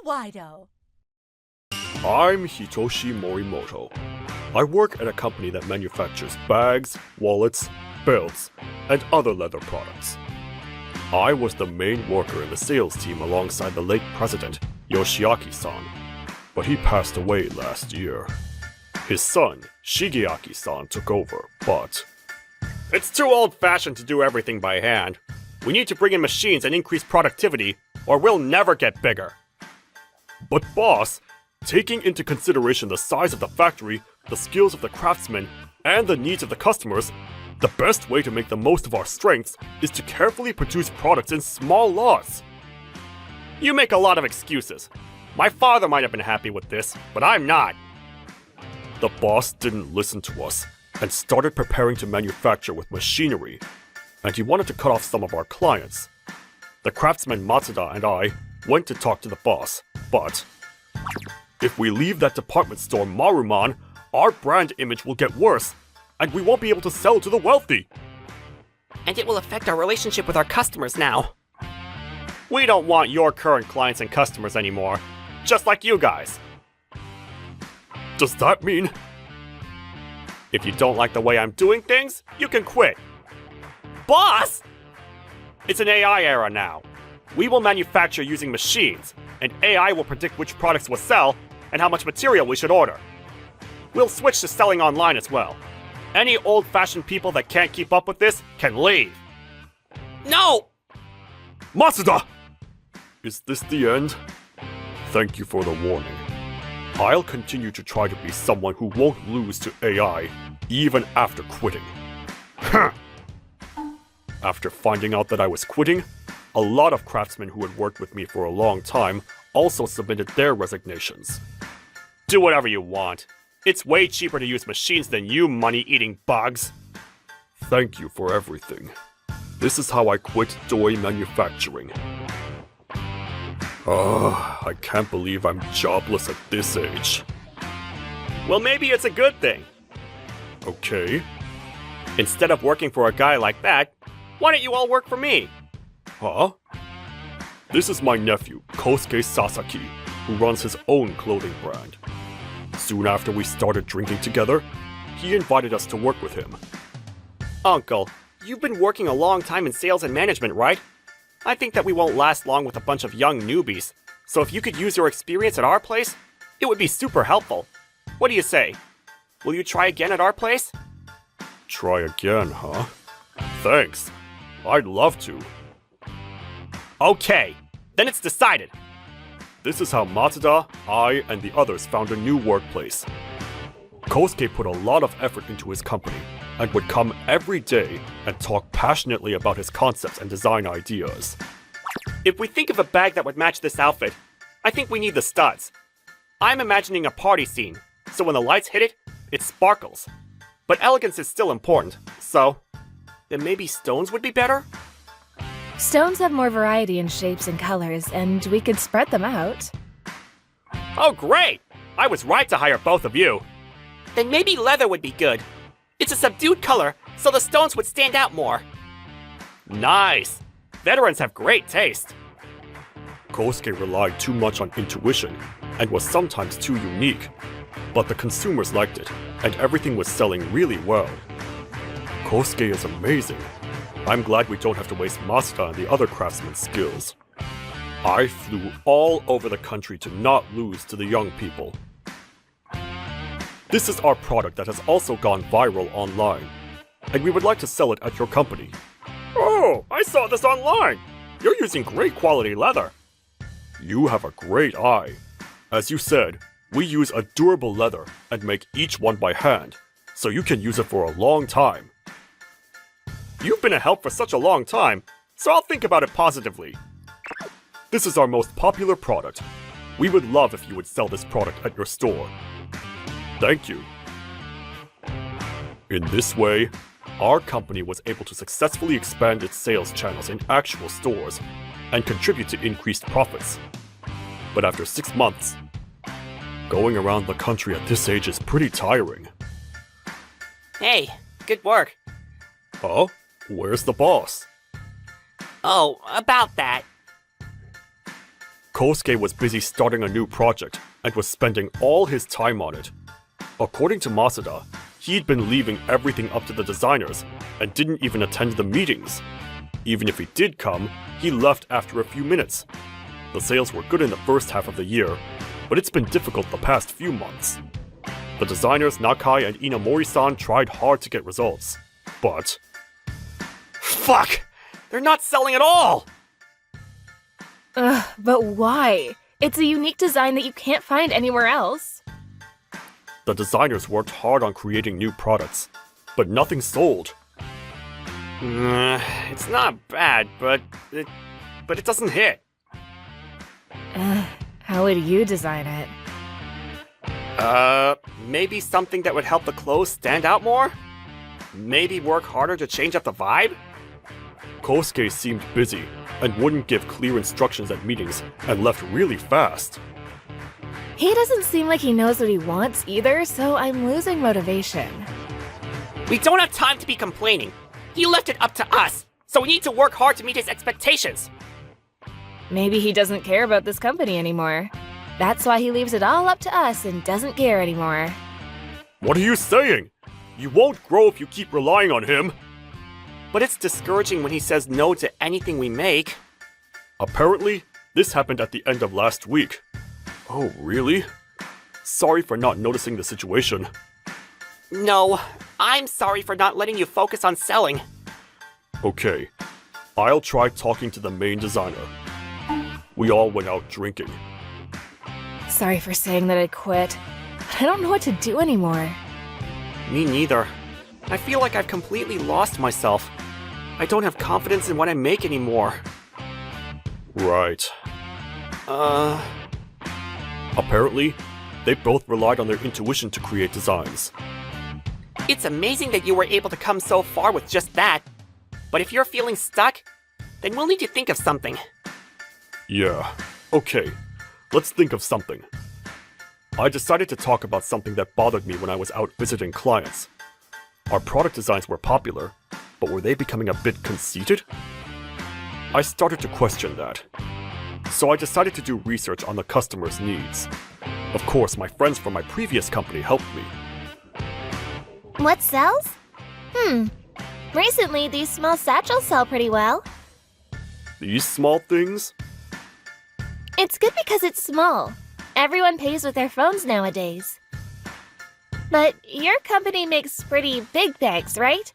Wido. I'm Hitoshi Morimoto. I work at a company that manufactures bags, wallets, belts, and other leather products. I was the main worker in the sales team alongside the late president, Yoshiaki-san, but he passed away last year. His son, Shigeaki-san, took over, but... It's too old-fashioned to do everything by hand. We need to bring in machines and increase productivity, or we'll never get bigger. But boss, taking into consideration the size of the factory, the skills of the craftsmen, and the needs of the customers, the best way to make the most of our strengths is to carefully produce products in small lots. You make a lot of excuses. My father might have been happy with this, but I'm not. The boss didn't listen to us and started preparing to manufacture with machinery, and he wanted to cut off some of our clients. The craftsman Matsuda and I went to talk to the boss, but if we leave that department store Maruman, our brand image will get worse, and we won't be able to sell to the wealthy. And it will affect our relationship with our customers now. We don't want your current clients and customers anymore, just like you guys. Does that mean... If you don't like the way I'm doing things, you can quit. Boss! It's an AI era now. We will manufacture using machines, and AI will predict which products will sell and how much material we should order. We'll switch to selling online as well. Any old-fashioned people that can't keep up with this can leave. No! Matsuda! Is this the end? Thank you for the warning. I'll continue to try to be someone who won't lose to AI, even after quitting. After finding out that I was quitting, a lot of craftsmen who had worked with me for a long time also submitted their resignations. Do whatever you want. It's way cheaper to use machines than you money-eating bugs. Thank you for everything. This is how I quit Doi Manufacturing. I can't believe I'm jobless at this age. Well, maybe it's a good thing. Okay. Instead of working for a guy like that, why don't you all work for me? Huh? This is my nephew, Kosuke Sasaki, who runs his own clothing brand. Soon after we started drinking together, he invited us to work with him. Uncle, you've been working a long time in sales and management, right? I think that we won't last long with a bunch of young newbies, so if you could use your experience at our place, it would be super helpful. What do you say? Will you try again at our place? Try again, huh? Thanks. I'd love to. Okay, then it's decided. This is how Matsuda, I, and the others found a new workplace. Kosuke put a lot of effort into his company and would come every day and talk passionately about his concepts and design ideas. If we think of a bag that would match this outfit, I think we need the studs. I'm imagining a party scene, so when the lights hit it, it sparkles. But elegance is still important, so... then maybe stones would be better? Stones have more variety in shapes and colors, and we could spread them out. Oh, great! I was right to hire both of you. Then maybe leather would be good. It's a subdued color, so the stones would stand out more. Nice! Veterans have great taste. Kosuke relied too much on intuition and was sometimes too unique. But the consumers liked it, and everything was selling really well. Kosuke is amazing. I'm glad we don't have to waste Matsuda and the other craftsmen's skills. I flew all over the country to not lose to the young people. This is our product that has also gone viral online, and we would like to sell it at your company. Oh, I saw this online! You're using great quality leather. You have a great eye. As you said, we use a durable leather and make each one by hand, so you can use it for a long time. You've been a help for such a long time, so I'll think about it positively. This is our most popular product. We would love if you would sell this product at your store. Thank you. In this way, our company was able to successfully expand its sales channels in actual stores and contribute to increased profits. But after 6 months, going around the country at this age is pretty tiring. Hey, good work. Huh? Where's the boss? Oh, about that. Kosuke was busy starting a new project and was spending all his time on it. According to Masuda, he'd been leaving everything up to the designers and didn't even attend the meetings. Even if he did come, he left after a few minutes. The sales were good in the first half of the year, but it's been difficult the past few months. The designers Nakai and Inamori-san tried hard to get results, but... Fuck! They're not selling at all! Ugh, but why? It's a unique design that you can't find anywhere else. The designers worked hard on creating new products, but nothing sold. It's not bad, but it doesn't hit. How would you design it? Maybe something that would help the clothes stand out more? Maybe work harder to change up the vibe? Kosuke seemed busy and wouldn't give clear instructions at meetings and left really fast. He doesn't seem like he knows what he wants either, so I'm losing motivation. We don't have time to be complaining. He left it up to us, so we need to work hard to meet his expectations. Maybe he doesn't care about this company anymore. That's why he leaves it all up to us and doesn't care anymore. What are you saying? You won't grow if you keep relying on him. But it's discouraging when he says no to anything we make. Apparently, this happened at the end of last week. Oh, really? Sorry for not noticing the situation. No, I'm sorry for not letting you focus on selling. Okay, I'll try talking to the main designer. We all went out drinking. Sorry for saying that I quit, but I don't know what to do anymore. Me neither. I feel like I've completely lost myself. I don't have confidence in what I make anymore. Right. Apparently, they both relied on their intuition to create designs. It's amazing that you were able to come so far with just that. But if you're feeling stuck, then we'll need to think of something. Yeah, okay. Let's think of something. I decided to talk about something that bothered me when I was out visiting clients. Our product designs were popular, but were they becoming a bit conceited? I started to question that. So I decided to do research on the customer's needs. Of course, my friends from my previous company helped me. What sells? Recently, these small satchels sell pretty well. These small things? It's good because it's small. Everyone pays with their phones nowadays. But your company makes pretty big bags, right?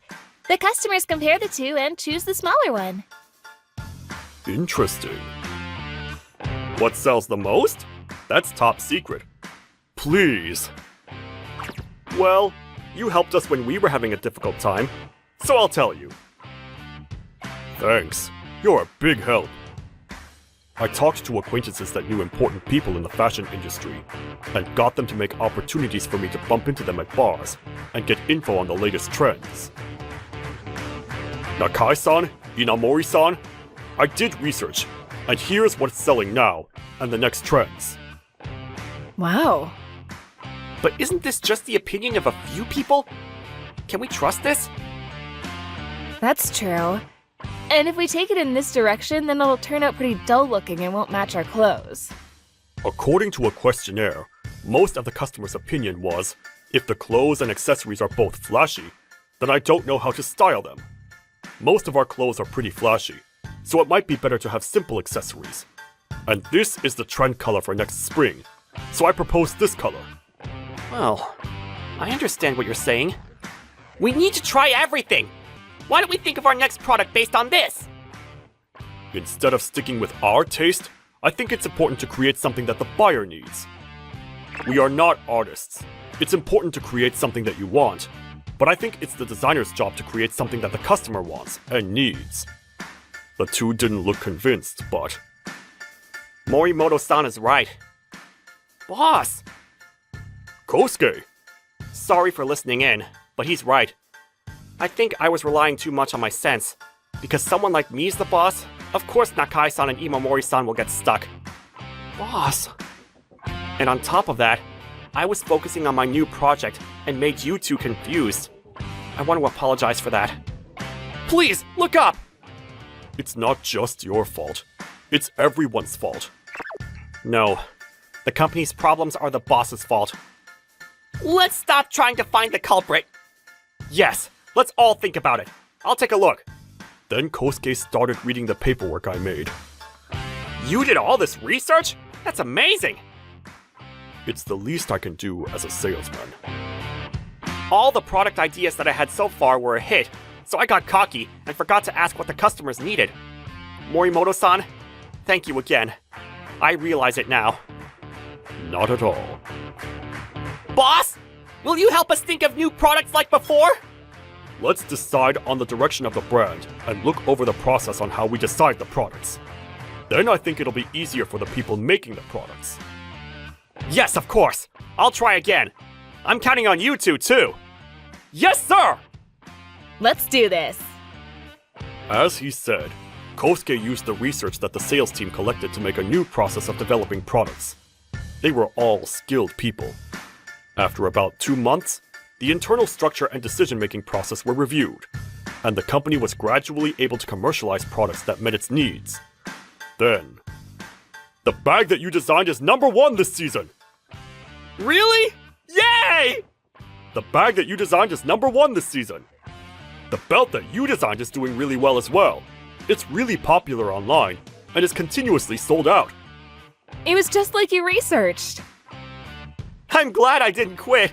The customers compare the two and choose the smaller one. Interesting. What sells the most? That's top secret. Please. Well, you helped us when we were having a difficult time, so I'll tell you. Thanks. You're a big help. I talked to acquaintances that knew important people in the fashion industry, and got them to make opportunities for me to bump into them at bars and get info on the latest trends. Nakai-san, Inamori-san, I did research, and here's what's selling now and the next trends. Wow. But isn't this just the opinion of a few people? Can we trust this? That's true. And if we take it in this direction, then it'll turn out pretty dull looking and won't match our clothes. According to a questionnaire, most of the customers' opinion was, if the clothes and accessories are both flashy, then I don't know how to style them. Most of our clothes are pretty flashy, so it might be better to have simple accessories. And this is the trend color for next spring, so I proposed this color. Well, I understand what you're saying. We need to try everything! Why don't we think of our next product based on this? Instead of sticking with our taste, I think it's important to create something that the buyer needs. We are not artists. It's important to create something that you want, but I think it's the designer's job to create something that the customer wants and needs. The two didn't look convinced, but... Morimoto-san is right. Boss! Kosuke! Sorry for listening in, but he's right. I think I was relying too much on my sense. Because someone like me's the boss, of course Nakai-san and Imamori-san will get stuck. Boss! And on top of that, I was focusing on my new project and made you two confused. I want to apologize for that. Please, look up! It's not just your fault. It's everyone's fault. No. The company's problems are the boss's fault. Let's stop trying to find the culprit. Yes, let's all think about it. I'll take a look. Then Kosuke started reading the paperwork I made. You did all this research? That's amazing! It's the least I can do as a salesman. All the product ideas that I had so far were a hit, so I got cocky and forgot to ask what the customers needed. Morimoto-san, thank you again. I realize it now. Not at all. Boss! Will you help us think of new products like before? Let's decide on the direction of the brand and look over the process on how we decide the products. Then I think it'll be easier for the people making the products. Yes, of course. I'll try again. I'm counting on you two, too. Yes, sir! Let's do this. As he said, Kosuke used the research that the sales team collected to make a new process of developing products. They were all skilled people. After about 2 months, the internal structure and decision-making process were reviewed, and the company was gradually able to commercialize products that met its needs. Then, the bag that you designed is #1 this season! Really? Yay! The bag that you designed is #1 this season! The belt that you designed is doing really well as well. It's really popular online, and is continuously sold out. It was just like you researched. I'm glad I didn't quit.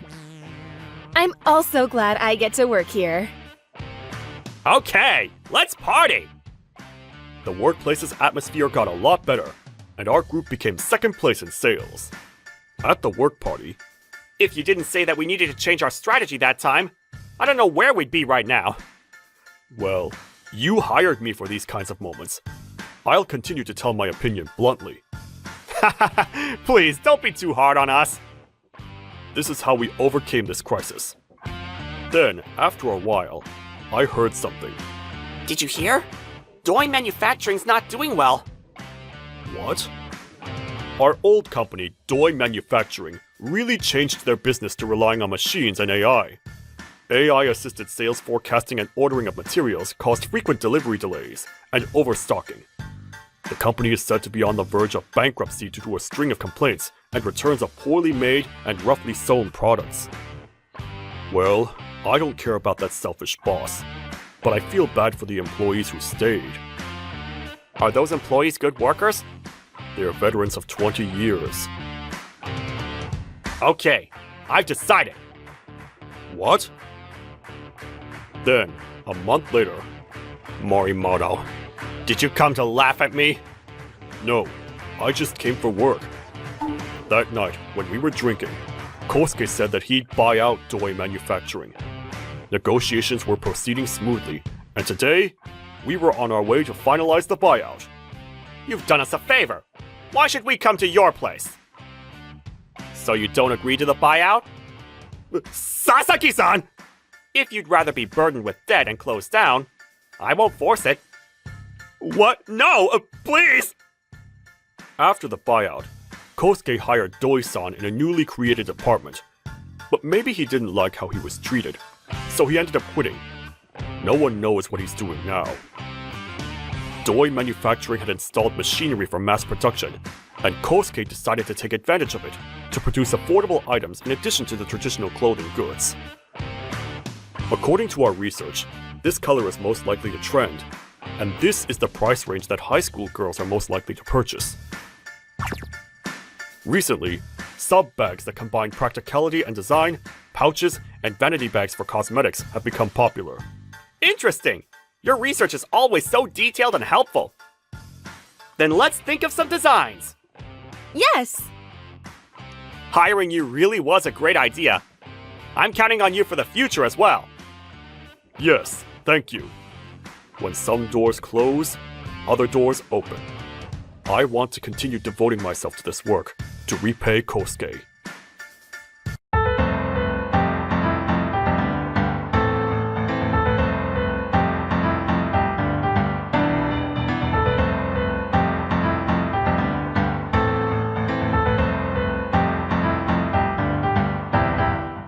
I'm also glad I get to work here. Okay, let's party! The workplace's atmosphere got a lot better, and our group became second place in sales. At the work party, If you didn't say that we needed to change our strategy that time, I don't know where we'd be right now. well, you hired me for these kinds of moments. I'll continue to tell my opinion bluntly. Please, don't be too hard on us. This is how we overcame this crisis. Then, after a while, I heard something. Did you hear? Doi Manufacturing's not doing well. What? Our old company, Doi Manufacturing, really changed their business to relying on machines and AI. AI-assisted sales forecasting and ordering of materials caused frequent delivery delays and overstocking. The company is said to be on the verge of bankruptcy due to a string of complaints and returns of poorly made and roughly sewn products. Well, I don't care about that selfish boss, but I feel bad for the employees who stayed. Are those employees good workers? They're veterans of 20 years. Okay, I've decided. What? Then, a month later, Morimoto, did you come to laugh at me? no, I just came for work. That night, when we were drinking, Kosuke said that he'd buy out Doi Manufacturing. Negotiations were proceeding smoothly, and today, we were on our way to finalize the buyout. You've done us a favor. Why should we come to your place? So you don't agree to the buyout? Sasaki-san! If you'd rather be burdened with debt and closed down, I won't force it. What? No, please! After the buyout, Kosuke hired Doi-san in a newly created department. But maybe he didn't like how he was treated, so he ended up quitting. No one knows what he's doing now. Doi Manufacturing had installed machinery for mass production, and Kosuke decided to take advantage of it to produce affordable items in addition to the traditional clothing goods. According to our research, this color is most likely to trend, and this is the price range that high school girls are most likely to purchase. Recently, sub-bags that combine practicality and design, pouches, and vanity bags for cosmetics have become popular. Interesting! Your research is always so detailed and helpful. Then let's think of some designs. Yes! Hiring you really was a great idea. I'm counting on you for the future as well. Yes, thank you. When some doors close, other doors open. I want to continue devoting myself to this work to repay Kosuke.